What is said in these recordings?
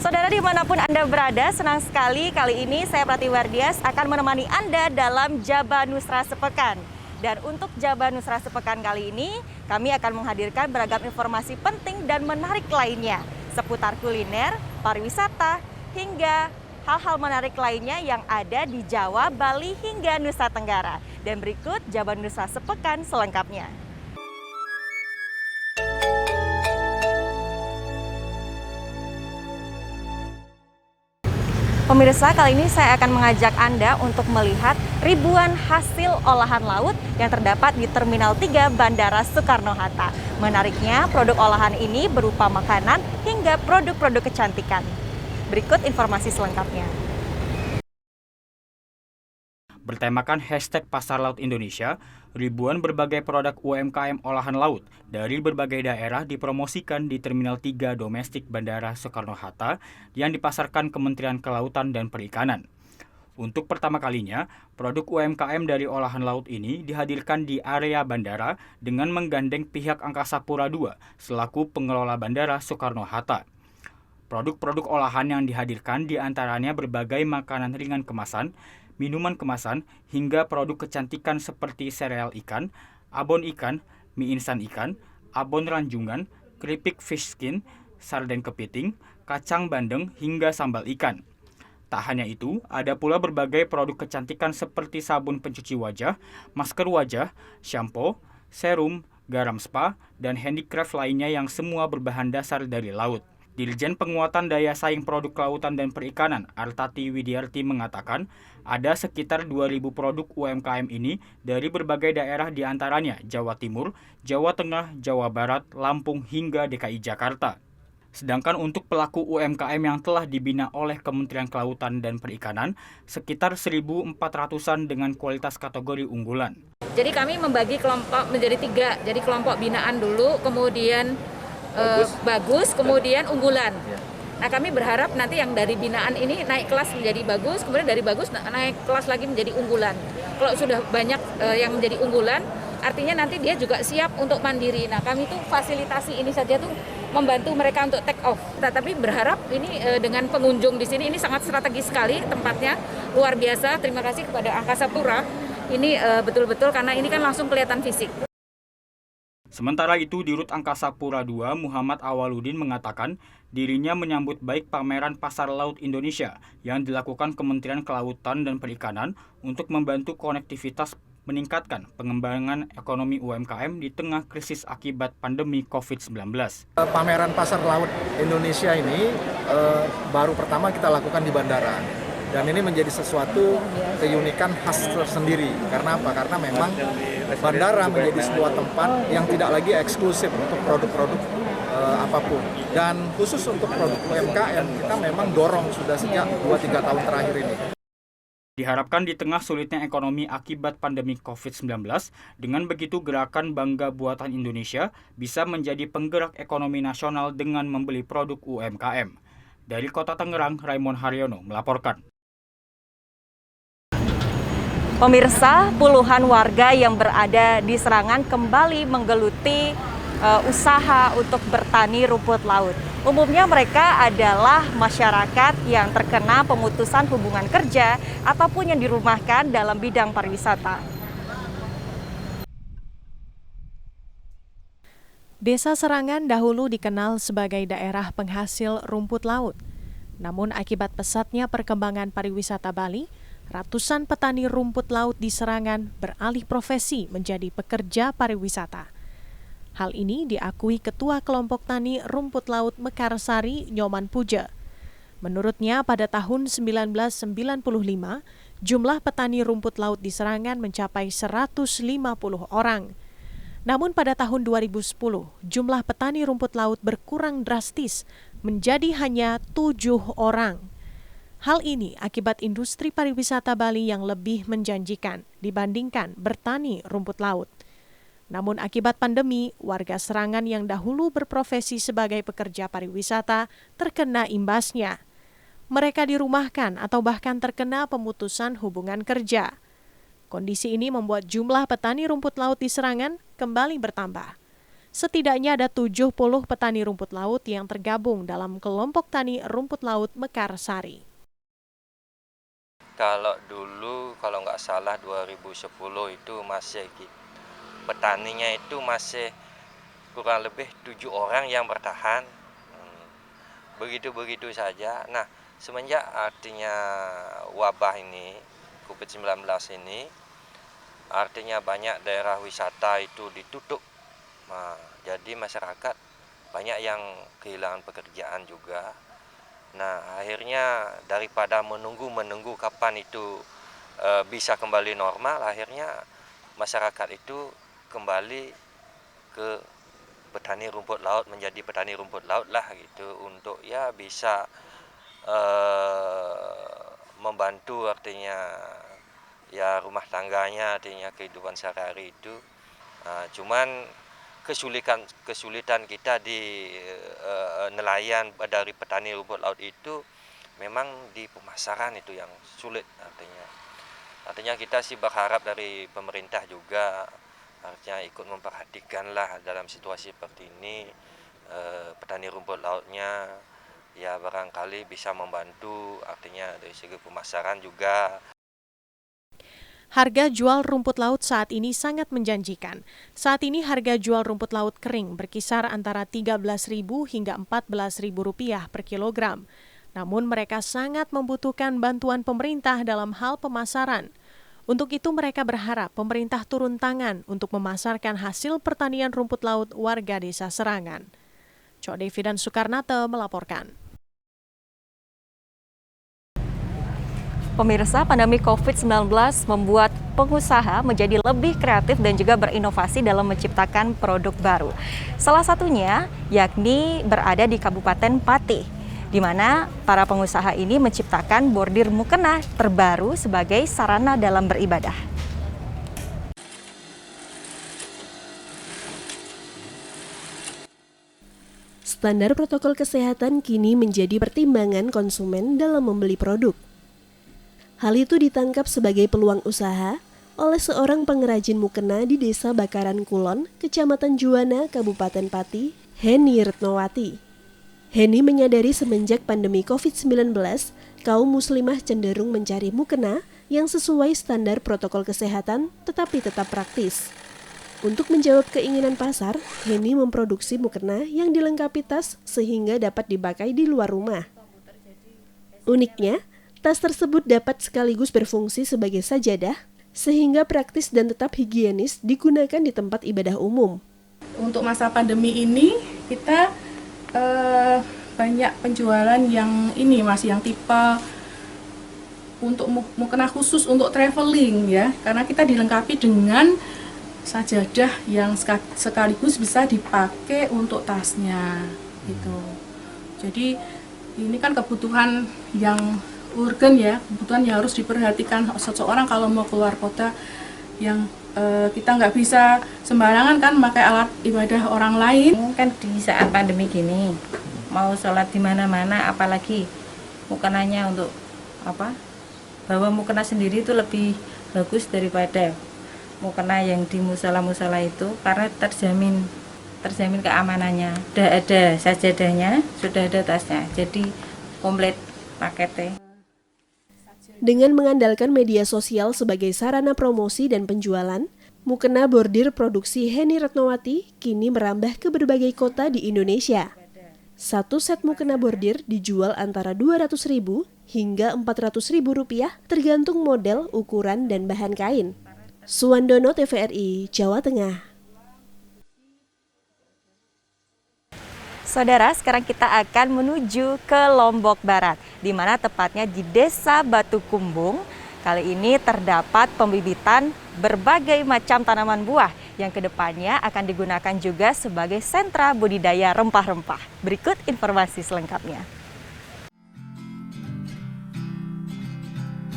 Saudara dimanapun Anda berada, senang sekali kali ini saya Pratiwardias akan menemani Anda dalam Jaba Nusra Sepekan. Dan untuk Jaba Nusra Sepekan kali ini, kami akan menghadirkan beragam informasi penting dan menarik lainnya seputar kuliner, pariwisata, hingga hal-hal menarik lainnya yang ada di Jawa, Bali, hingga Nusa Tenggara. Dan berikut Jaba Nusra Sepekan selengkapnya. Pemirsa, kali ini saya akan mengajak Anda untuk melihat ribuan hasil olahan laut yang terdapat di Terminal 3 Bandara Soekarno-Hatta. Menariknya, produk olahan ini berupa makanan hingga produk-produk kecantikan. Berikut informasi selengkapnya. Bertemakan hashtag Pasar Laut Indonesia, ribuan berbagai produk UMKM olahan laut dari berbagai daerah dipromosikan di Terminal 3 Domestik Bandara Soekarno-Hatta yang dipasarkan Kementerian Kelautan dan Perikanan. Untuk pertama kalinya, produk UMKM dari olahan laut ini dihadirkan di area bandara dengan menggandeng pihak Angkasa Pura II selaku pengelola Bandara Soekarno-Hatta. Produk-produk olahan yang dihadirkan diantaranya berbagai makanan ringan kemasan, minuman kemasan, hingga produk kecantikan seperti sereal ikan, abon ikan, mie instan ikan, abon ranjungan, keripik fish skin, sarden kepiting, kacang bandeng, hingga sambal ikan. Tak hanya itu, ada pula berbagai produk kecantikan seperti sabun pencuci wajah, masker wajah, shampoo, serum, garam spa, dan handicraft lainnya yang semua berbahan dasar dari laut. Dirjen Penguatan Daya Saing Produk Kelautan dan Perikanan, Artati Widiarti mengatakan, ada sekitar 2.000 produk UMKM ini dari berbagai daerah diantaranya Jawa Timur, Jawa Tengah, Jawa Barat, Lampung, hingga DKI Jakarta. Sedangkan untuk pelaku UMKM yang telah dibina oleh Kementerian Kelautan dan Perikanan, sekitar 1.400-an dengan kualitas kategori unggulan. Jadi kami membagi kelompok menjadi 3, jadi kelompok binaan dulu, kemudian bagus, kemudian unggulan. Nah, kami berharap nanti yang dari binaan ini naik kelas menjadi bagus, kemudian dari bagus naik kelas lagi menjadi unggulan. Kalau sudah banyak yang menjadi unggulan, artinya nanti dia juga siap untuk mandiri. Nah, kami tuh fasilitasi ini saja tuh membantu mereka untuk take off. Tetapi berharap ini dengan pengunjung di sini ini sangat strategis sekali tempatnya, luar biasa. Terima kasih kepada Angkasa Pura. Ini betul-betul karena ini kan langsung kelihatan fisik. Sementara itu, Dirut Angkasa Pura II Muhammad Awaludin mengatakan dirinya menyambut baik pameran Pasar Laut Indonesia yang dilakukan Kementerian Kelautan dan Perikanan untuk membantu konektivitas meningkatkan pengembangan ekonomi UMKM di tengah krisis akibat pandemi COVID-19. Pameran Pasar Laut Indonesia ini baru pertama kita lakukan di bandara. Dan ini menjadi sesuatu keunikan khas tersendiri. Karena apa? Karena memang bandara menjadi sebuah tempat yang tidak lagi eksklusif untuk produk-produk apapun. Dan khusus untuk produk UMKM, kita memang dorong sudah sejak 2-3 tahun terakhir ini. Diharapkan di tengah sulitnya ekonomi akibat pandemi COVID-19, dengan begitu gerakan Bangga Buatan Indonesia bisa menjadi penggerak ekonomi nasional dengan membeli produk UMKM. Dari Kota Tangerang, Raymond Haryono melaporkan. Pemirsa, puluhan warga yang berada di Serangan kembali menggeluti usaha untuk bertani rumput laut. Umumnya mereka adalah masyarakat yang terkena pemutusan hubungan kerja ataupun yang dirumahkan dalam bidang pariwisata. Desa Serangan dahulu dikenal sebagai daerah penghasil rumput laut. Namun akibat pesatnya perkembangan pariwisata Bali, ratusan petani rumput laut di Serangan beralih profesi menjadi pekerja pariwisata. Hal ini diakui Ketua Kelompok Tani Rumput Laut Mekarsari, Nyoman Puja. Menurutnya pada tahun 1995, jumlah petani rumput laut di Serangan mencapai 150 orang. Namun pada tahun 2010, jumlah petani rumput laut berkurang drastis menjadi hanya 7 orang. Hal ini akibat industri pariwisata Bali yang lebih menjanjikan dibandingkan bertani rumput laut. Namun akibat pandemi, warga Serangan yang dahulu berprofesi sebagai pekerja pariwisata terkena imbasnya. Mereka dirumahkan atau bahkan terkena pemutusan hubungan kerja. Kondisi ini membuat jumlah petani rumput laut di Serangan kembali bertambah. setidaknya ada 70 petani rumput laut yang tergabung dalam kelompok tani rumput laut Mekarsari. Kalau dulu, kalau nggak salah 2010 itu masih petaninya itu masih kurang lebih 7 orang yang bertahan. Begitu-begitu saja. Nah, semenjak artinya wabah ini, COVID-19 ini, artinya banyak daerah wisata itu ditutup. Nah, jadi masyarakat banyak yang kehilangan pekerjaan juga. Nah, akhirnya daripada menunggu kapan itu bisa kembali normal, akhirnya masyarakat itu kembali ke petani rumput laut, menjadi petani rumput laut lah gitu, untuk ya bisa membantu artinya ya rumah tangganya, artinya kehidupan sehari-hari itu. Cuman kesulitan kita di nelayan dari petani rumput laut itu memang di pemasaran itu yang sulit artinya kita sih berharap dari pemerintah juga artinya ikut memperhatikan lah dalam situasi seperti ini, petani rumput lautnya ya barangkali bisa membantu artinya dari segi pemasaran juga. Harga jual rumput laut saat ini sangat menjanjikan. Saat ini harga jual rumput laut kering berkisar antara Rp13.000 hingga Rp14.000 per kilogram. Namun mereka sangat membutuhkan bantuan pemerintah dalam hal pemasaran. Untuk itu mereka berharap pemerintah turun tangan untuk memasarkan hasil pertanian rumput laut warga Desa Serangan. Cok Devi dan Soekarnate melaporkan. Pemirsa, pandemi COVID-19 membuat pengusaha menjadi lebih kreatif dan juga berinovasi dalam menciptakan produk baru. Salah satunya yakni berada di Kabupaten Pati, di mana para pengusaha ini menciptakan bordir mukena terbaru sebagai sarana dalam beribadah. Standar protokol kesehatan kini menjadi pertimbangan konsumen dalam membeli produk. Hal itu ditangkap sebagai peluang usaha oleh seorang pengrajin mukena di Desa Bakaran Kulon, Kecamatan Juwana, Kabupaten Pati, Heni Retnowati. Heni menyadari semenjak pandemi COVID-19, kaum muslimah cenderung mencari mukena yang sesuai standar protokol kesehatan tetapi tetap praktis. Untuk menjawab keinginan pasar, Heni memproduksi mukena yang dilengkapi tas sehingga dapat dipakai di luar rumah. Uniknya, tas tersebut dapat sekaligus berfungsi sebagai sajadah, sehingga praktis dan tetap higienis digunakan di tempat ibadah umum. Untuk masa pandemi ini, kita banyak penjualan yang ini yang tipe untuk mukena khusus untuk traveling ya, karena kita dilengkapi dengan sajadah yang sekaligus bisa dipakai untuk tasnya gitu. Jadi ini kan kebutuhan yang urgen ya, kebutuhan yang harus diperhatikan seseorang kalau mau keluar kota, yang kita nggak bisa sembarangan kan pakai alat ibadah orang lain. Kan di saat pandemi gini, mau sholat di mana-mana, apalagi mukenanya untuk bawa mukena sendiri itu lebih bagus daripada mukena yang di musala-musala itu, karena terjamin keamanannya. Sudah ada sajadahnya, sudah ada tasnya, jadi komplit paketnya. Dengan mengandalkan media sosial sebagai sarana promosi dan penjualan, mukena bordir produksi Heni Retnowati kini merambah ke berbagai kota di Indonesia. Satu set mukena bordir dijual antara Rp200.000 hingga Rp400.000 tergantung model, ukuran, dan bahan kain. Suwandono, TVRI, Jawa Tengah. Saudara, sekarang kita akan menuju ke Lombok Barat, di mana tepatnya di Desa Batu Kumbung. Kali ini terdapat pembibitan berbagai macam tanaman buah yang kedepannya akan digunakan juga sebagai sentra budidaya rempah-rempah. Berikut informasi selengkapnya.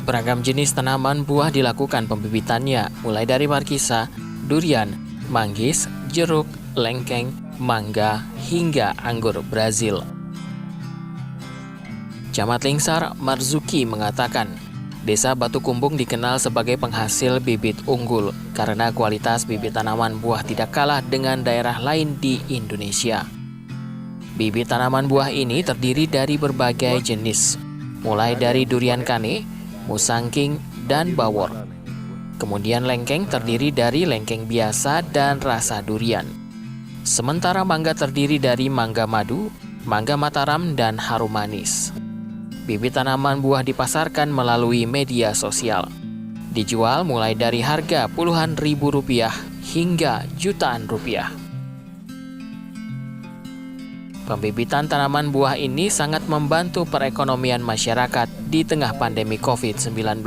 Beragam jenis tanaman buah dilakukan pembibitannya, mulai dari markisa, durian, manggis, jeruk, lengkeng, mangga, hingga anggur Brazil. Camat Lingsar Marzuki mengatakan, Desa Batu Kumbung dikenal sebagai penghasil bibit unggul karena kualitas bibit tanaman buah tidak kalah dengan daerah lain di Indonesia. Bibit tanaman buah ini terdiri dari berbagai jenis, mulai dari durian kane, musangking, dan bawor. Kemudian lengkeng terdiri dari lengkeng biasa dan rasa durian. Sementara mangga terdiri dari mangga madu, mangga Mataram, dan harum manis. Bibit tanaman buah dipasarkan melalui media sosial. Dijual mulai dari harga puluhan ribu rupiah hingga jutaan rupiah. Pembibitan tanaman buah ini sangat membantu perekonomian masyarakat di tengah pandemi COVID-19.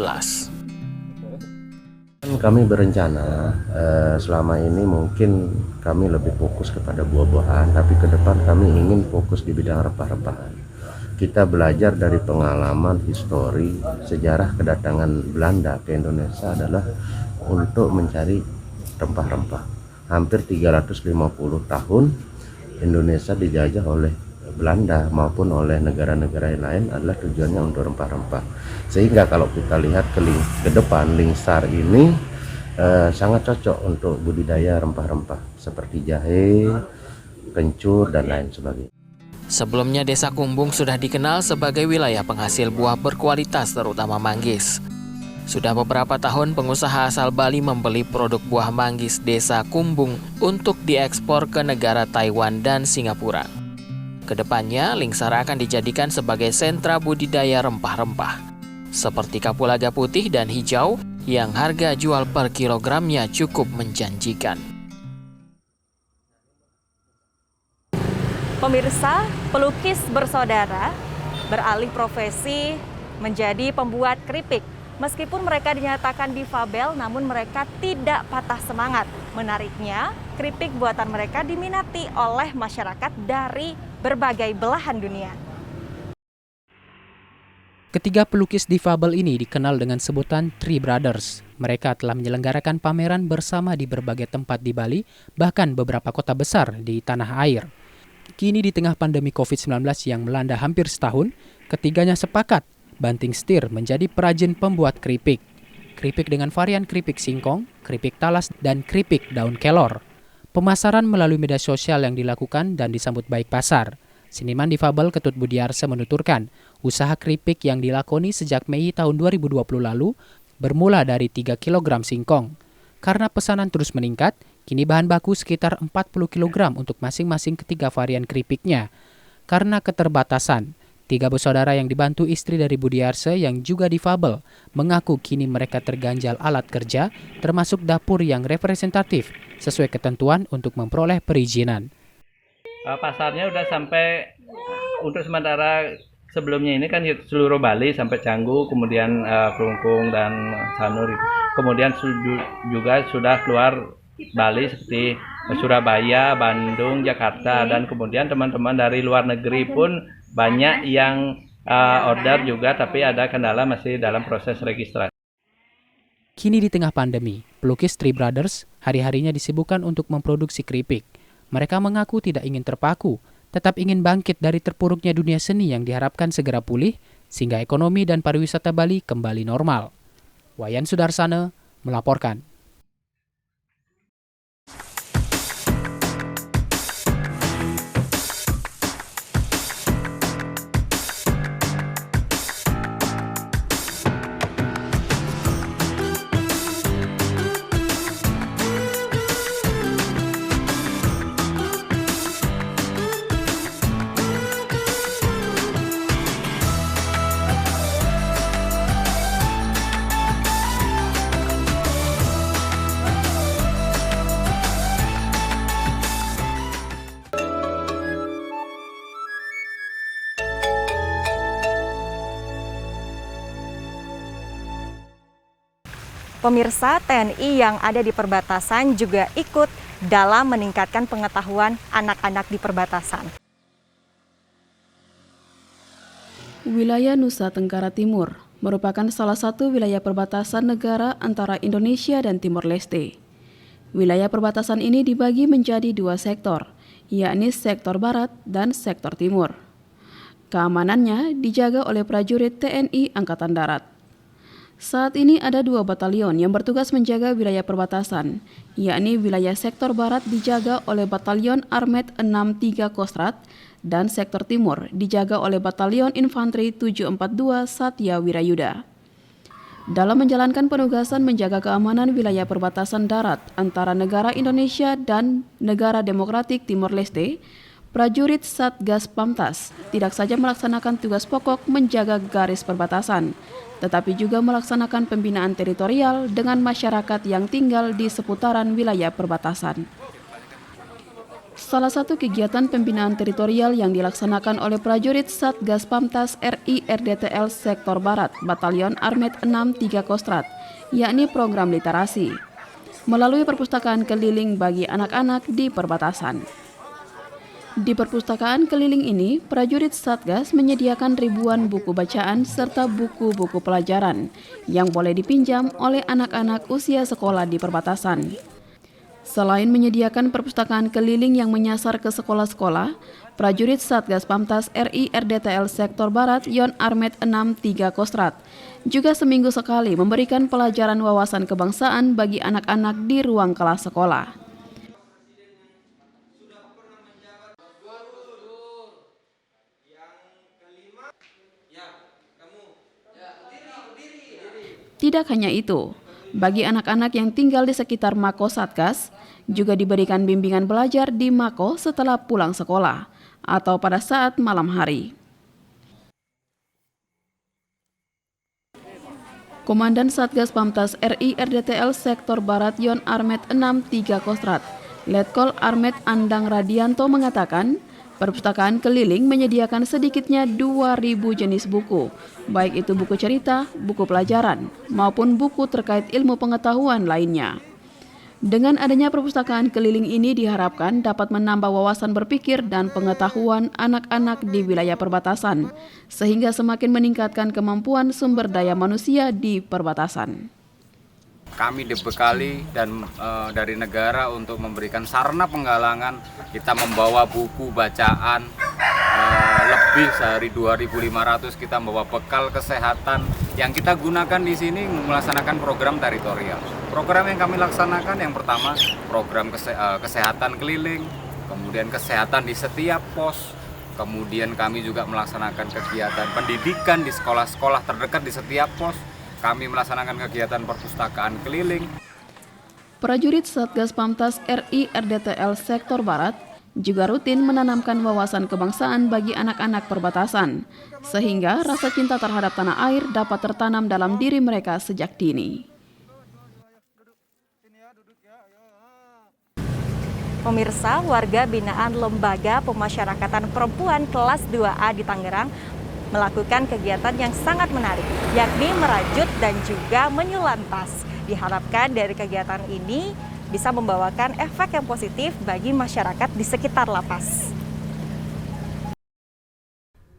Kami berencana selama ini mungkin kami lebih fokus kepada buah-buahan, tapi ke depan kami ingin fokus di bidang rempah-rempahan. Kita belajar dari pengalaman histori sejarah kedatangan Belanda ke Indonesia adalah untuk mencari rempah-rempah. Hampir 350 tahun Indonesia dijajah oleh Belanda maupun oleh negara-negara lain adalah tujuannya untuk rempah-rempah. Sehingga kalau kita lihat ke depan, Lingsar ini sangat cocok untuk budidaya rempah-rempah seperti jahe, kencur, dan lain sebagainya. Sebelumnya Desa Kumbung sudah dikenal sebagai wilayah penghasil buah berkualitas terutama manggis. Sudah beberapa tahun pengusaha asal Bali membeli produk buah manggis Desa Kumbung untuk diekspor ke negara Taiwan dan Singapura. Kedepannya, Lingsar akan dijadikan sebagai sentra budidaya rempah-rempah, seperti kapulaga putih dan hijau yang harga jual per kilogramnya cukup menjanjikan. Pemirsa, pelukis bersaudara beralih profesi menjadi pembuat keripik. Meskipun mereka dinyatakan difabel, namun mereka tidak patah semangat. Menariknya, keripik buatan mereka diminati oleh masyarakat dari berbagai belahan dunia. Ketiga pelukis difabel ini dikenal dengan sebutan Three Brothers. Mereka telah menyelenggarakan pameran bersama di berbagai tempat di Bali, bahkan beberapa kota besar di tanah air. Kini di tengah pandemi COVID-19 yang melanda hampir setahun, ketiganya sepakat banting setir menjadi perajin pembuat keripik. Keripik dengan varian keripik singkong, keripik talas, dan keripik daun kelor. Pemasaran melalui media sosial yang dilakukan dan disambut baik pasar. Seniman difabel Ketut Budiarsa menuturkan, usaha keripik yang dilakoni sejak Mei tahun 2020 lalu bermula dari 3 kg singkong. Karena pesanan terus meningkat, kini bahan baku sekitar 40 kg untuk masing-masing ketiga varian keripiknya. Karena keterbatasan, 3 bersaudara yang dibantu istri dari Budiarsa yang juga difabel mengaku kini mereka terganjal alat kerja, termasuk dapur yang representatif sesuai ketentuan untuk memperoleh perizinan. Pasarnya udah sampai untuk sementara sebelumnya ini kan seluruh Bali sampai Canggu, kemudian Kelungkung dan Sanur. Kemudian juga sudah keluar Bali seperti Surabaya, Bandung, Jakarta, dan kemudian teman-teman dari luar negeri pun banyak yang order juga, tapi ada kendala masih dalam proses registrasi. Kini di tengah pandemi, pelukis Three Brothers hari-harinya disibukkan untuk memproduksi keripik. Mereka mengaku tidak ingin terpaku, tetap ingin bangkit dari terpuruknya dunia seni yang diharapkan segera pulih, sehingga ekonomi dan pariwisata Bali kembali normal. Wayan Sudarsana melaporkan. Pemirsa, TNI yang ada di perbatasan juga ikut dalam meningkatkan pengetahuan anak-anak di perbatasan. Wilayah Nusa Tenggara Timur merupakan salah satu wilayah perbatasan negara antara Indonesia dan Timor Leste. Wilayah perbatasan ini dibagi menjadi 2 sektor, yakni sektor barat dan sektor timur. Keamanannya dijaga oleh prajurit TNI Angkatan Darat. Saat ini ada 2 batalion yang bertugas menjaga wilayah perbatasan, yakni wilayah sektor barat dijaga oleh Batalion Armet 63 Kostrad dan sektor timur dijaga oleh Batalion Infanteri 742 Satya Wirayuda. Dalam menjalankan penugasan menjaga keamanan wilayah perbatasan darat antara negara Indonesia dan negara Demokratik Timor Leste, prajurit Satgas Pamtas tidak saja melaksanakan tugas pokok menjaga garis perbatasan, tetapi juga melaksanakan pembinaan teritorial dengan masyarakat yang tinggal di seputaran wilayah perbatasan. Salah satu kegiatan pembinaan teritorial yang dilaksanakan oleh prajurit Satgas Pamtas RI RDTL Sektor Barat Batalion Armet 63 Kostrad, yakni program literasi, melalui perpustakaan keliling bagi anak-anak di perbatasan. Di perpustakaan keliling ini, prajurit Satgas menyediakan ribuan buku bacaan serta buku-buku pelajaran yang boleh dipinjam oleh anak-anak usia sekolah di perbatasan. Selain menyediakan perpustakaan keliling yang menyasar ke sekolah-sekolah, prajurit Satgas Pamtas RI RDTL Sektor Barat Yon Armet 63 Kostrad juga seminggu sekali memberikan pelajaran wawasan kebangsaan bagi anak-anak di ruang kelas sekolah. Tidak hanya itu, bagi anak-anak yang tinggal di sekitar Mako Satgas, juga diberikan bimbingan belajar di Mako setelah pulang sekolah atau pada saat malam hari. Komandan Satgas Pamtas RI RDTL Sektor Barat Yon Armet 63 Kostrad, Letkol Armet Andang Radianto mengatakan, perpustakaan keliling menyediakan sedikitnya 2.000 jenis buku, baik itu buku cerita, buku pelajaran, maupun buku terkait ilmu pengetahuan lainnya. Dengan adanya perpustakaan keliling ini diharapkan dapat menambah wawasan berpikir dan pengetahuan anak-anak di wilayah perbatasan, sehingga semakin meningkatkan kemampuan sumber daya manusia di perbatasan. Kami dibekali dan dari negara untuk memberikan sarana penggalangan. Kita membawa buku bacaan lebih sehari 2.500, kita membawa bekal kesehatan yang kita gunakan di sini melaksanakan program teritorial. Program yang kami laksanakan yang pertama program kesehatan keliling, kemudian kesehatan di setiap pos, kemudian kami juga melaksanakan kegiatan pendidikan di sekolah-sekolah terdekat di setiap pos. Kami melaksanakan kegiatan perpustakaan keliling. Prajurit Satgas Pamtas RI RDTL Sektor Barat juga rutin menanamkan wawasan kebangsaan bagi anak-anak perbatasan, sehingga rasa cinta terhadap tanah air dapat tertanam dalam diri mereka sejak dini. Pemirsa, warga binaan Lembaga Pemasyarakatan Perempuan kelas 2A di Tangerang melakukan kegiatan yang sangat menarik, yakni merajut dan juga menyulam tas. Diharapkan dari kegiatan ini bisa membawakan efek yang positif bagi masyarakat di sekitar lapas.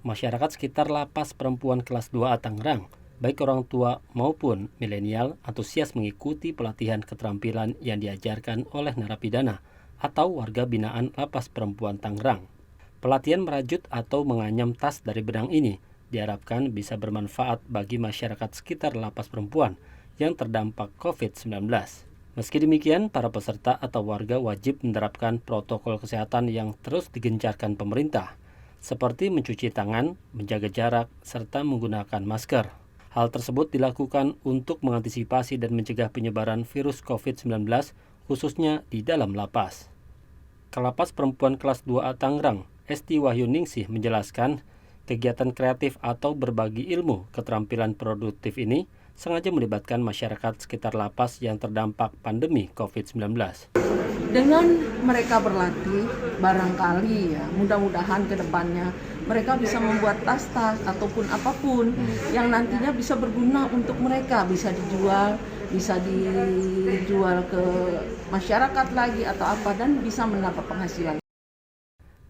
Masyarakat sekitar lapas perempuan kelas 2A Tangerang, baik orang tua maupun milenial, antusias mengikuti pelatihan keterampilan yang diajarkan oleh narapidana atau warga binaan lapas perempuan Tangerang. Pelatihan merajut atau menganyam tas dari benang ini diharapkan bisa bermanfaat bagi masyarakat sekitar lapas perempuan yang terdampak COVID-19. Meski demikian, para peserta atau warga wajib menerapkan protokol kesehatan yang terus digencarkan pemerintah, seperti mencuci tangan, menjaga jarak, serta menggunakan masker. Hal tersebut dilakukan untuk mengantisipasi dan mencegah penyebaran virus COVID-19, khususnya di dalam lapas. Kalapas Perempuan kelas 2A Tangerang, Esti Wahyuningsih menjelaskan, kegiatan kreatif atau berbagi ilmu keterampilan produktif ini sengaja melibatkan masyarakat sekitar lapas yang terdampak pandemi COVID-19. Dengan mereka berlatih, barangkali ya, mudah-mudahan ke depannya mereka bisa membuat tas-tas ataupun apapun yang nantinya bisa berguna untuk mereka, bisa dijual ke masyarakat lagi atau apa, dan bisa mendapat penghasilan.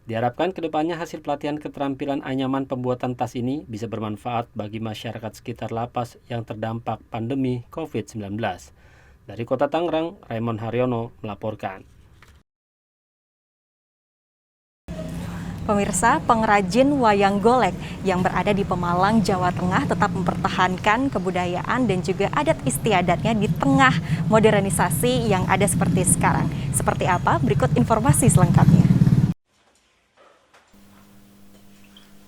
Diharapkan kedepannya hasil pelatihan keterampilan anyaman pembuatan tas ini bisa bermanfaat bagi masyarakat sekitar lapas yang terdampak pandemi COVID-19. Dari Kota Tangerang, Raymond Haryono melaporkan. Pemirsa, pengrajin wayang golek yang berada di Pemalang, Jawa Tengah tetap mempertahankan kebudayaan dan juga adat istiadatnya di tengah modernisasi yang ada seperti sekarang. Seperti apa? Berikut informasi selengkapnya.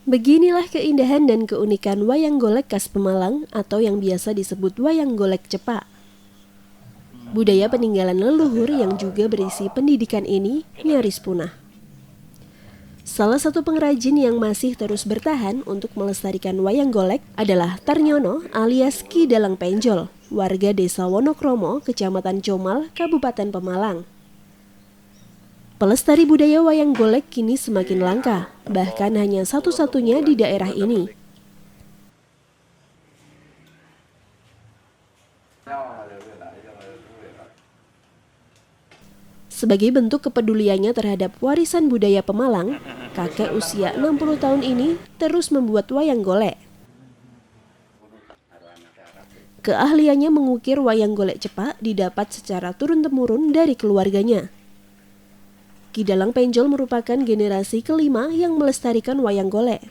Beginilah keindahan dan keunikan wayang golek khas Pemalang atau yang biasa disebut wayang golek cepak. Budaya peninggalan leluhur yang juga berisi pendidikan ini nyaris punah. Salah satu pengrajin yang masih terus bertahan untuk melestarikan wayang golek adalah Tarnyono alias Ki Dalang Penjol, warga Desa Wonokromo, Kecamatan Comal, Kabupaten Pemalang. Pelestari budaya wayang golek kini semakin langka, bahkan hanya satu-satunya di daerah ini. Sebagai bentuk kepeduliannya terhadap warisan budaya Pemalang, kakek usia 60 tahun ini terus membuat wayang golek. Keahliannya mengukir wayang golek cepak didapat secara turun-temurun dari keluarganya. Ki Dalang Penjol merupakan generasi kelima yang melestarikan wayang golek.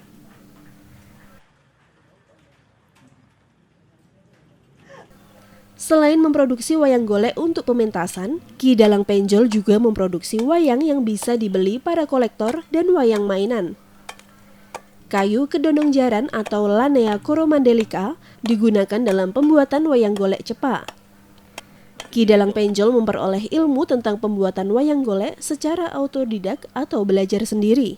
Selain memproduksi wayang golek untuk pementasan, Ki Dalang Penjol juga memproduksi wayang yang bisa dibeli para kolektor dan wayang mainan. Kayu kedondong jaran atau Lanea Coromandelica digunakan dalam pembuatan wayang golek cepak. Ki Dalang Penjol memperoleh ilmu tentang pembuatan wayang golek secara autodidak atau belajar sendiri.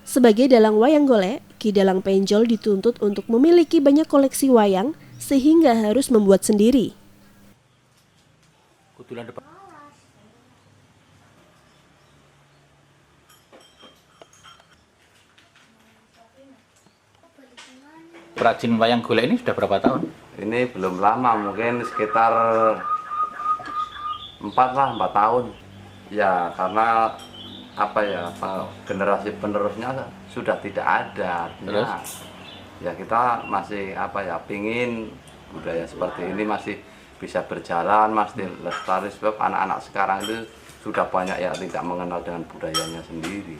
Sebagai dalang wayang golek, Ki Dalang Penjol dituntut untuk memiliki banyak koleksi wayang sehingga harus membuat sendiri. Perajin wayang golek ini sudah berapa tahun? Ini belum lama, mungkin sekitar 4 tahun. Ya, karena generasi penerusnya sudah tidak ada. Terus? Ya kita masih pingin budaya seperti ini masih bisa berjalan, masih lestari, sebab anak-anak sekarang itu sudah banyak yang tidak mengenal dengan budayanya sendiri.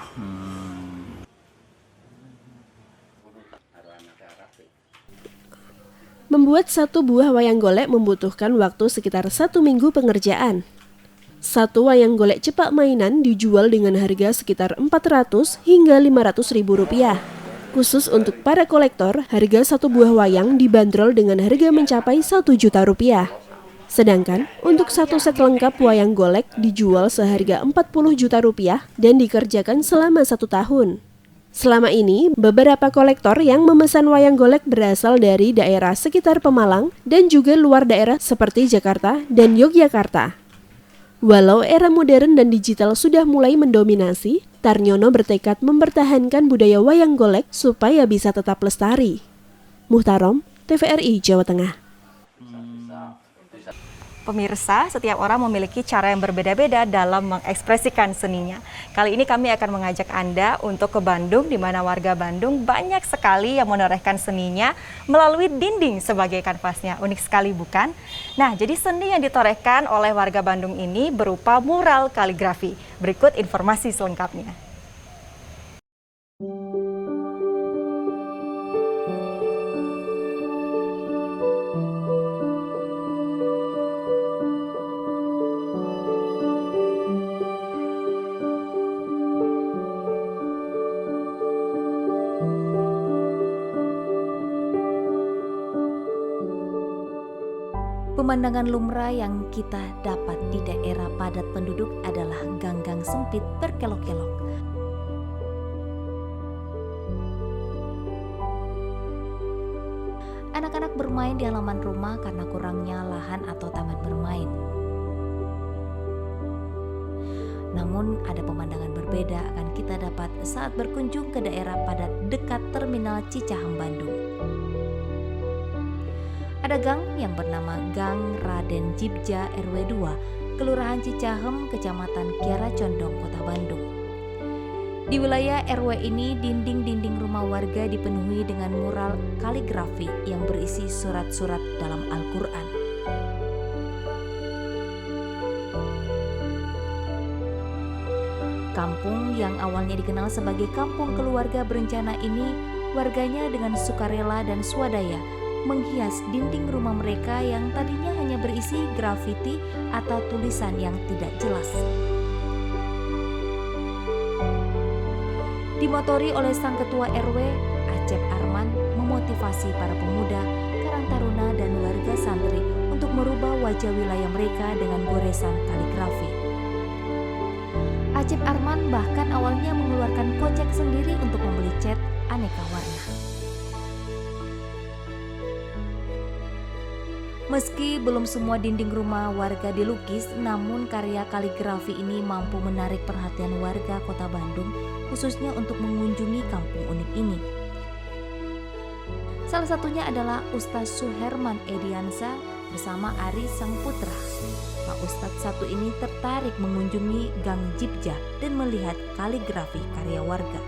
Membuat satu buah wayang golek membutuhkan waktu sekitar 1 minggu pengerjaan. Satu wayang golek cepak mainan dijual dengan harga sekitar 400 hingga 500 ribu rupiah. Khusus untuk para kolektor, harga satu buah wayang dibanderol dengan harga mencapai 1 juta rupiah. Sedangkan untuk satu set lengkap wayang golek dijual seharga 40 juta rupiah dan dikerjakan selama 1 tahun. Selama ini, beberapa kolektor yang memesan wayang golek berasal dari daerah sekitar Pemalang dan juga luar daerah seperti Jakarta dan Yogyakarta. Walau era modern dan digital sudah mulai mendominasi, Tarnyono bertekad mempertahankan budaya wayang golek supaya bisa tetap lestari. Muhtarom, TVRI Jawa Tengah. Pemirsa, setiap orang memiliki cara yang berbeda-beda dalam mengekspresikan seninya. Kali ini kami akan mengajak Anda untuk ke Bandung, di mana warga Bandung banyak sekali yang menorehkan seninya melalui dinding sebagai kanvasnya. Unik sekali bukan? Nah, jadi seni yang ditorehkan oleh warga Bandung ini berupa mural kaligrafi. Berikut informasi selengkapnya. Pemandangan lumrah yang kita dapat di daerah padat penduduk adalah gang-gang sempit berkelok-kelok. Anak-anak bermain di halaman rumah karena kurangnya lahan atau taman bermain. Namun ada pemandangan berbeda akan kita dapat saat berkunjung ke daerah padat dekat Terminal Cicahem, Bandung. Ada gang yang bernama Gang Raden Jibja RW 2, Kelurahan Cicahem, Kecamatan Kiara Condong, Kota Bandung. Di wilayah RW ini, dinding-dinding rumah warga dipenuhi dengan mural kaligrafi yang berisi surat-surat dalam Al-Quran. Kampung yang awalnya dikenal sebagai kampung keluarga berencana ini, warganya dengan sukarela dan swadaya menghias dinding rumah mereka yang tadinya hanya berisi grafiti atau tulisan yang tidak jelas. Dimotori oleh sang ketua RW, Acep Arman memotivasi para pemuda, karang taruna dan warga santri untuk merubah wajah wilayah mereka dengan goresan kaligrafi. Acep Arman bahkan awalnya mengeluarkan kocek sendiri untuk membeli cat aneka warna. Meski belum semua dinding rumah warga dilukis, namun karya kaligrafi ini mampu menarik perhatian warga Kota Bandung, khususnya untuk mengunjungi kampung unik ini. Salah satunya adalah Ustadz Suherman Ediansa bersama Ari Sang Putra. Pak Ustadz satu ini tertarik mengunjungi Gang Jibja dan melihat kaligrafi karya warga.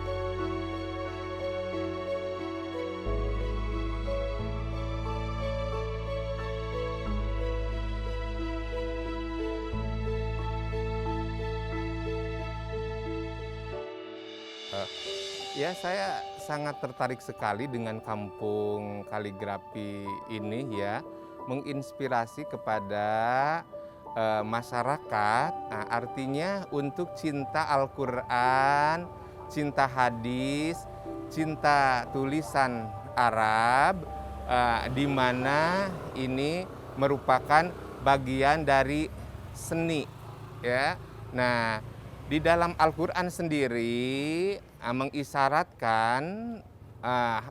Ya, saya sangat tertarik sekali dengan kampung kaligrafi ini ya, menginspirasi kepada masyarakat, artinya untuk cinta Al-Quran, cinta hadis, cinta tulisan Arab, di mana ini merupakan bagian dari seni ya. Nah, di dalam Al-Quran sendiri mengisyaratkan,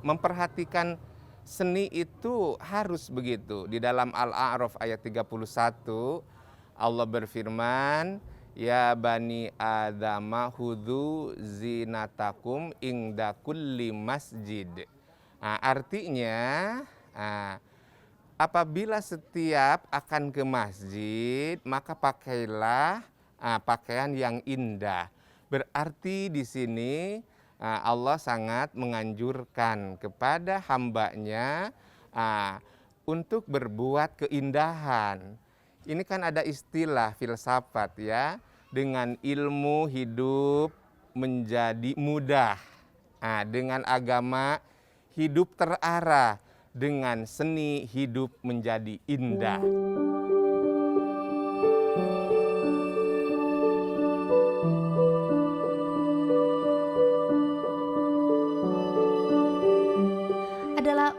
memperhatikan seni itu harus begitu. Di dalam Al-A'raf ayat 31, Allah berfirman, Ya bani Adama hudhu zinatakum ingda kulli masjid. Artinya, apabila setiap akan ke masjid, maka pakailah pakaian yang indah. Berarti di sini Allah sangat menganjurkan kepada hambanya untuk berbuat keindahan. Ini kan ada istilah filsafat ya, dengan ilmu hidup menjadi mudah, dengan agama hidup terarah, dengan seni hidup menjadi indah.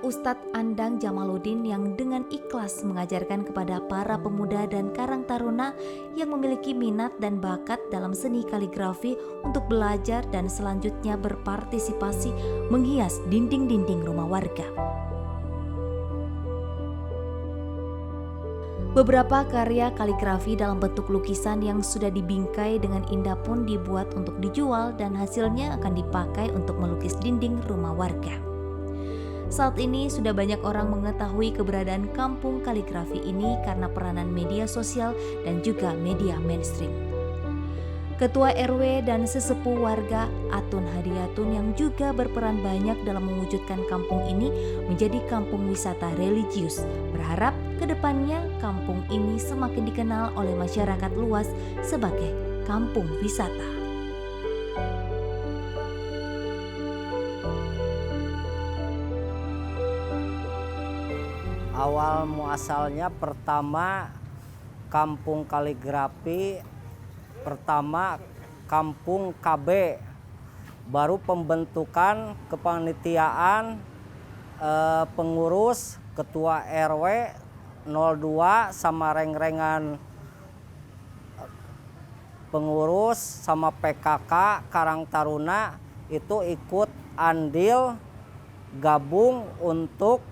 Ustadz Andang Jamaluddin yang dengan ikhlas mengajarkan kepada para pemuda dan karang taruna yang memiliki minat dan bakat dalam seni kaligrafi untuk belajar dan selanjutnya berpartisipasi menghias dinding-dinding rumah warga. Beberapa karya kaligrafi dalam bentuk lukisan yang sudah dibingkai dengan indah pun dibuat untuk dijual dan hasilnya akan dipakai untuk melukis dinding rumah warga. Saat ini sudah banyak orang mengetahui keberadaan kampung kaligrafi ini karena peranan media sosial dan juga media mainstream. Ketua RW dan sesepuh warga Atun Hadiatun yang juga berperan banyak dalam mewujudkan kampung ini menjadi kampung wisata religius, berharap kedepannya kampung ini semakin dikenal oleh masyarakat luas sebagai kampung wisata. Awal muasalnya pertama kampung kaligrafi, pertama kampung KB, baru pembentukan kepanitiaan pengurus, ketua RW 02 sama reng-rengan pengurus sama PKK Karang Taruna itu ikut andil gabung untuk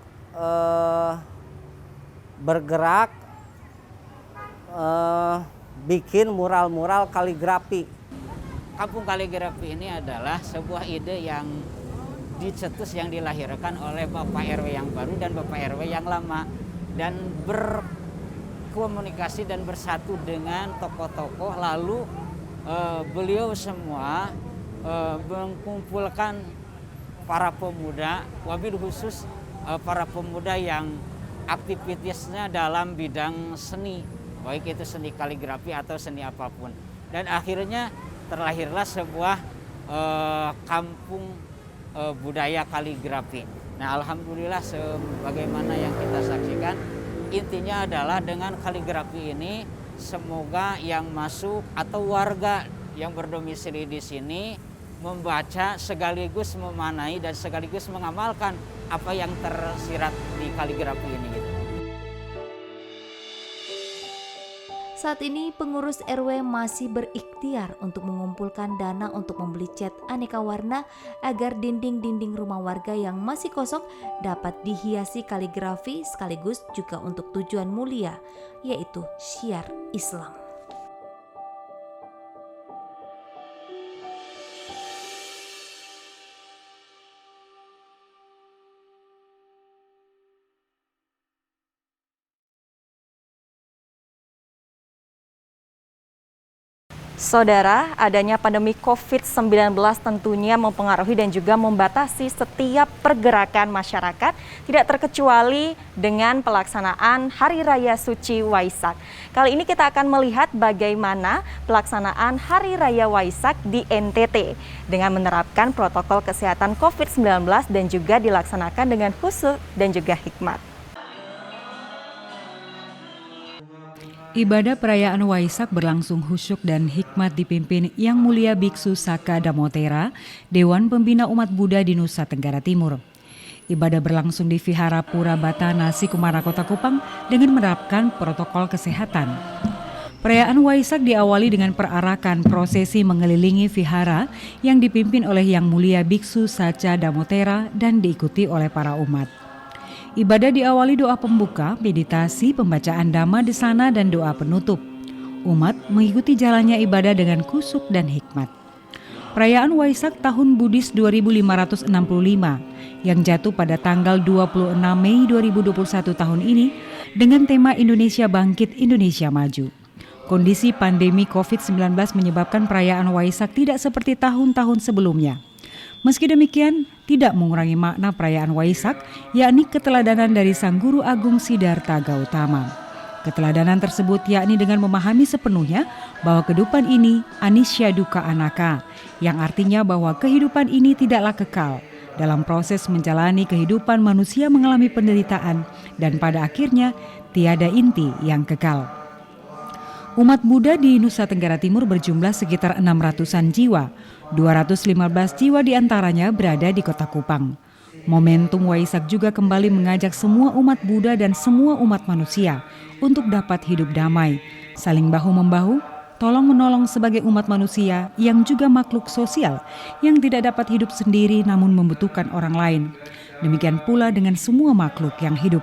bergerak bikin mural-mural kaligrafi. Kampung kaligrafi ini adalah sebuah ide yang dicetus yang dilahirkan oleh Bapak RW yang baru dan Bapak RW yang lama, dan berkomunikasi dan bersatu dengan tokoh-tokoh, lalu beliau semua mengumpulkan para pemuda, wabil khusus para pemuda yang aktivitasnya dalam bidang seni, baik itu seni kaligrafi atau seni apapun. Dan akhirnya terlahirlah sebuah kampung budaya kaligrafi. Nah, alhamdulillah sebagaimana yang kita saksikan, intinya adalah dengan kaligrafi ini semoga yang masuk atau warga yang berdomisili di sini membaca sekaligus memanai dan sekaligus mengamalkan apa yang tersirat di kaligrafi ini gitu. Saat ini pengurus RW masih berikhtiar untuk mengumpulkan dana untuk membeli cat aneka warna agar dinding-dinding rumah warga yang masih kosong dapat dihiasi kaligrafi sekaligus juga untuk tujuan mulia, yaitu syiar Islam. Saudara, adanya pandemi COVID-19 tentunya mempengaruhi dan juga membatasi setiap pergerakan masyarakat, tidak terkecuali dengan pelaksanaan Hari Raya Suci Waisak. Kali ini kita akan melihat bagaimana pelaksanaan Hari Raya Waisak di NTT dengan menerapkan protokol kesehatan COVID-19 dan juga dilaksanakan dengan khusyuk dan juga hikmat. Ibadah perayaan Waisak berlangsung khusyuk dan hikmat dipimpin Yang Mulia Biksu Saka Damotera, Dewan Pembina Umat Buddha di Nusa Tenggara Timur. Ibadah berlangsung di Vihara Pura Batana, Sikumara, Kota Kupang dengan menerapkan protokol kesehatan. Perayaan Waisak diawali dengan perarakan prosesi mengelilingi vihara yang dipimpin oleh Yang Mulia Biksu Saka Damotera dan diikuti oleh para umat. Ibadah diawali doa pembuka, meditasi, pembacaan dhamma desana, dan doa penutup. Umat mengikuti jalannya ibadah dengan khusyuk dan hikmat. Perayaan Waisak tahun Buddhis 2565 yang jatuh pada tanggal 26 Mei 2021 tahun ini dengan tema Indonesia Bangkit, Indonesia Maju. Kondisi pandemi COVID-19 menyebabkan perayaan Waisak tidak seperti tahun-tahun sebelumnya. Meski demikian, tidak mengurangi makna perayaan Waisak, yakni keteladanan dari Sang Guru Agung Siddhartha Gautama. Keteladanan tersebut yakni dengan memahami sepenuhnya bahwa kehidupan ini anisya dukkha anaka, yang artinya bahwa kehidupan ini tidaklah kekal. Dalam proses menjalani kehidupan manusia mengalami penderitaan dan pada akhirnya tiada inti yang kekal. Umat Buddha di Nusa Tenggara Timur berjumlah sekitar 600-an jiwa. 215 jiwa diantaranya berada di Kota Kupang. Momentum Waisak juga kembali mengajak semua umat Buddha dan semua umat manusia untuk dapat hidup damai, saling bahu-membahu, tolong-menolong sebagai umat manusia yang juga makhluk sosial yang tidak dapat hidup sendiri namun membutuhkan orang lain. Demikian pula dengan semua makhluk yang hidup.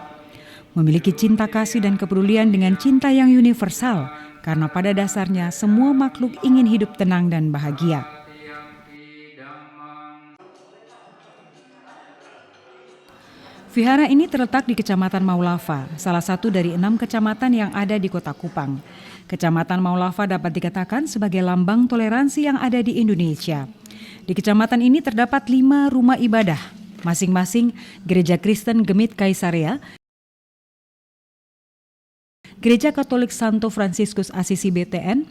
Memiliki cinta kasih dan kepedulian dengan cinta yang universal, karena pada dasarnya semua makhluk ingin hidup tenang dan bahagia. Vihara ini terletak di Kecamatan Maulava, salah satu dari 6 kecamatan yang ada di Kota Kupang. Kecamatan Maulava dapat dikatakan sebagai lambang toleransi yang ada di Indonesia. Di kecamatan ini terdapat 5 rumah ibadah, masing-masing Gereja Kristen Gemit Kaisarea, Gereja Katolik Santo Fransiskus Asisi BTN,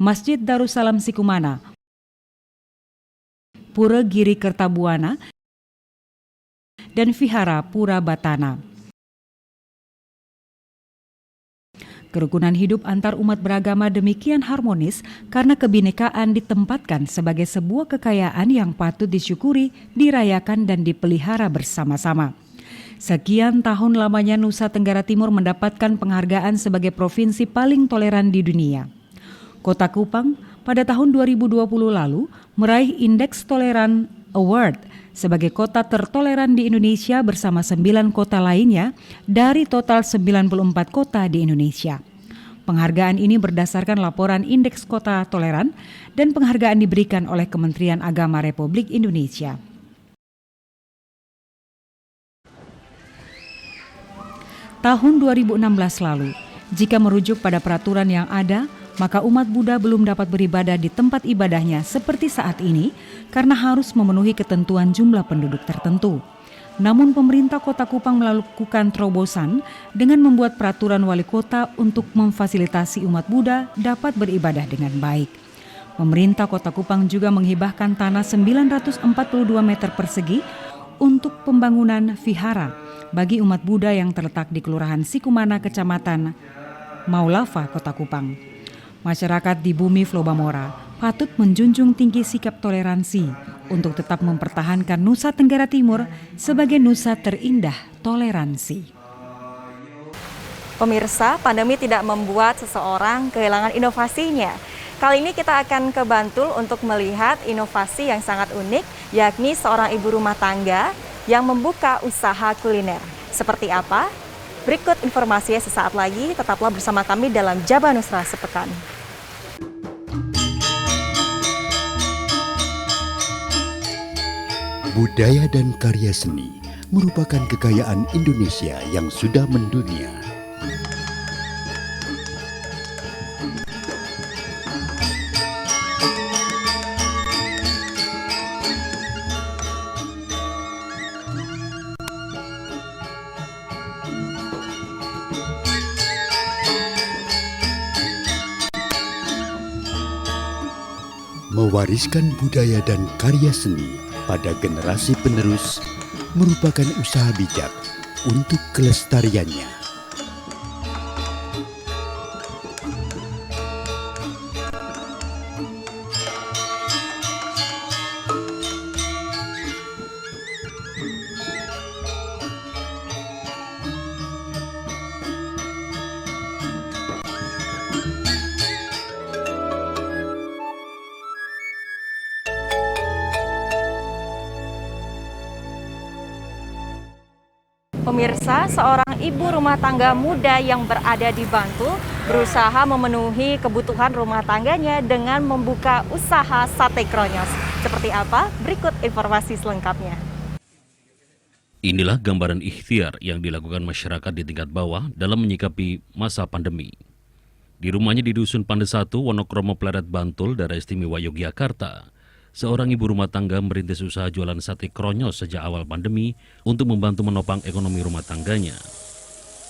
Masjid Darussalam Sikumana, Pura Giri Kertabuana, dan Vihara Pura Batana. Kerukunan hidup antar umat beragama demikian harmonis karena kebinekaan ditempatkan sebagai sebuah kekayaan yang patut disyukuri, dirayakan, dan dipelihara bersama-sama. Sekian tahun lamanya Nusa Tenggara Timur mendapatkan penghargaan sebagai provinsi paling toleran di dunia. Kota Kupang pada tahun 2020 lalu meraih Indeks Toleran Award sebagai kota tertoleran di Indonesia bersama 9 kota lainnya dari total 94 kota di Indonesia. Penghargaan ini berdasarkan laporan Indeks Kota Toleran dan penghargaan diberikan oleh Kementerian Agama Republik Indonesia. Tahun 2016 lalu, jika merujuk pada peraturan yang ada, maka umat Buddha belum dapat beribadah di tempat ibadahnya seperti saat ini karena harus memenuhi ketentuan jumlah penduduk tertentu. Namun pemerintah Kota Kupang melakukan terobosan dengan membuat peraturan wali kota untuk memfasilitasi umat Buddha dapat beribadah dengan baik. Pemerintah Kota Kupang juga menghibahkan tanah 942 meter persegi untuk pembangunan vihara bagi umat Buddha yang terletak di Kelurahan Sikumana, Kecamatan Maulava, Kota Kupang. Masyarakat di bumi Flobamora patut menjunjung tinggi sikap toleransi untuk tetap mempertahankan Nusa Tenggara Timur sebagai nusa terindah toleransi. Pemirsa, pandemi tidak membuat seseorang kehilangan inovasinya. Kali ini kita akan ke Bantul untuk melihat inovasi yang sangat unik, yakni seorang ibu rumah tangga yang membuka usaha kuliner. Seperti apa? Berikut informasinya sesaat lagi, tetaplah bersama kami dalam Jaba Nusra Sepekan. Budaya dan karya seni merupakan kekayaan Indonesia yang sudah mendunia. Mewariskan budaya dan karya seni pada generasi penerus merupakan usaha bijak untuk kelestariannya. Pemirsa, seorang ibu rumah tangga muda yang berada di Bantul berusaha memenuhi kebutuhan rumah tangganya dengan membuka usaha sate kronyos. Seperti apa? Berikut informasi selengkapnya. Inilah gambaran ikhtiar yang dilakukan masyarakat di tingkat bawah dalam menyikapi masa pandemi. Di rumahnya di Dusun Pande 1, Wonokromo Pleret, Bantul, Daerah Istimewa Yogyakarta, seorang ibu rumah tangga merintis usaha jualan sate kronyos sejak awal pandemi untuk membantu menopang ekonomi rumah tangganya.